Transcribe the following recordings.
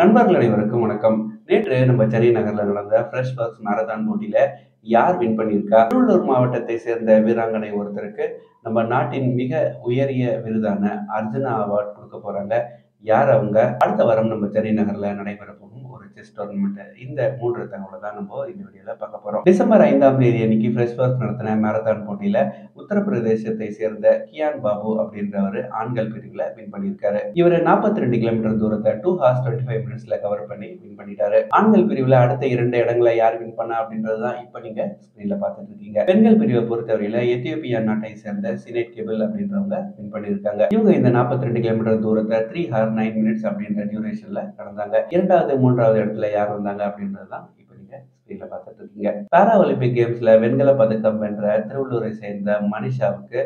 நண்பர்கள் அனைவருக்கும் வணக்கம். நேற்று நம்ம சென்னை நகர்ல நடந்த ஃப்ரெஷ் ஒர்க்ஸ் மாரத்தான் போட்டியில யார் வின் பண்ணியிருக்கா? திருவள்ளூர் மாவட்டத்தை சேர்ந்த வீராங்கனை ஒருத்தருக்கு நம்ம நாட்டின் மிக உயரிய விருதான அர்ஜுனா அவார்ட் குடுக்க போறாங்க. யார் அவங்க? அடுத்த வாரம் நம்ம சென்னை நகர்ல நடைபெற போகும் ஒரு செஸ் டோர்னமெண்ட். இந்த 3 தகவல தான் நம்ம இந்த வீடியோல பார்க்க போறோம். டிசம்பர் 5ஆம் தேதி அன்னைக்கு ஃப்ரெஷ் ஒர்க்ஸ் நடத்தின மாரத்தான் போட்டியில உத்தரப்பிரதேசத்தை சேர்ந்த கியான் பாபு அப்படின்றவரு ஆண்கள் பிரிவுல வின் பண்ணியிருக்காரு. இவரு 42 கிலோமீட்டர் தூரத்தை 2 ஹார்ஸ் 25 மினிட்ஸ்ல கவர் பண்ணி வின் பண்ணிட்டாரு. ஆண்கள் பிரிவுல அடுத்த 2 இடங்களை யார் வின் பண்ணா அப்படின்றதுதான் இப்ப நீங்க ஸ்கிரீன்ல பார்த்துட்டு இருக்கீங்க. பெண்கள் பிரிவை பொறுத்தவரையில எத்தியோப்பியா நாட்டை சேர்ந்த சினேட் கெபில் அப்படின்றவங்க வின் பண்ணியிருக்காங்க. இவங்க இந்த 42 கிலோமீட்டர் தூரத்தை 3 ஹார் 9 மினிட்ஸ் அப்படின்ற டியூரேஷன்ல கடந்தாங்க. 2வது 3வது இடத்துல யார் வந்தாங்க அப்படின்றதுதான் இப்ப நீங்க ஸ்கிரீன்ல பார்த்துட்டு இருக்கீங்க. பாரா ஒலிம்பிக் கேம்ஸ்ல வெண்கல பதக்கம் வென்ற திருவள்ளூரை சேர்ந்த மனிஷாவுக்கு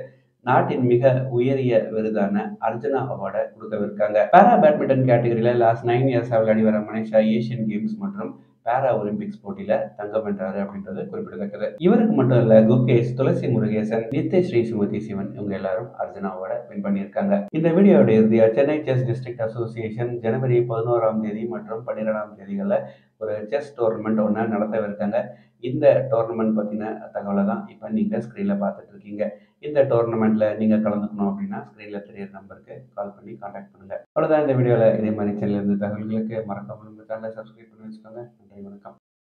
நாட்டின் மிக உயரிய விருதான அர்ஜுனா அவார்டை கொடுக்கவிருக்காங்க. பாரா பேட்மிண்டன் கேட்டகரியில லாஸ்ட் 9 இயர்ஸா விளையாடி வர மனிஷா ஏசியன் கேம்ஸ் மற்றும் பாரா ஒலிம்பிக்ஸ் போட்டியில தங்கம் வென்றாரு அப்படின்றது குறிப்பிடத்தக்கது. இவருக்கு மட்டும் இல்ல, குகேஷ், துளசி முருகேசன், நித்யஸ்ரீ சுமதி சிவன் இவங்க எல்லாரும் அர்ஜுனா அவார்டை வின் பண்ணியிருக்காங்க. இந்த வீடியோட இறுதியா சென்னை செஸ் டிஸ்ட்ரிக்ட் அசோசியேஷன் ஜனவரி 11ஆம் தேதி மற்றும் 12ஆம் தேதிகளில் ஒரு செஸ் டோர்னமெண்ட் ஒன்று நடத்தவிருக்காங்க. இந்த டோர்னமெண்ட் பற்றின தகவலை தான் இப்போ நீங்கள் ஸ்க்ரீனில் பார்த்துட்டு இருக்கீங்க. இந்த டோர்னமெண்ட்டில் நீங்கள் கலந்துக்கணும் அப்படின்னா ஸ்க்ரீனில் தெரியிற நம்பருக்கு கால் பண்ணி கான்டாக்ட் பண்ணுங்கள். அவ்வளோதான் இந்த வீடியோவில். இதே மாதிரி சேனல் இருந்து தகவல்களுக்கு மறக்காமல் நம்ம சேனலை சப்ஸ்கிரைப் பண்ணி வச்சுக்கோங்க. நன்றி, வணக்கம்.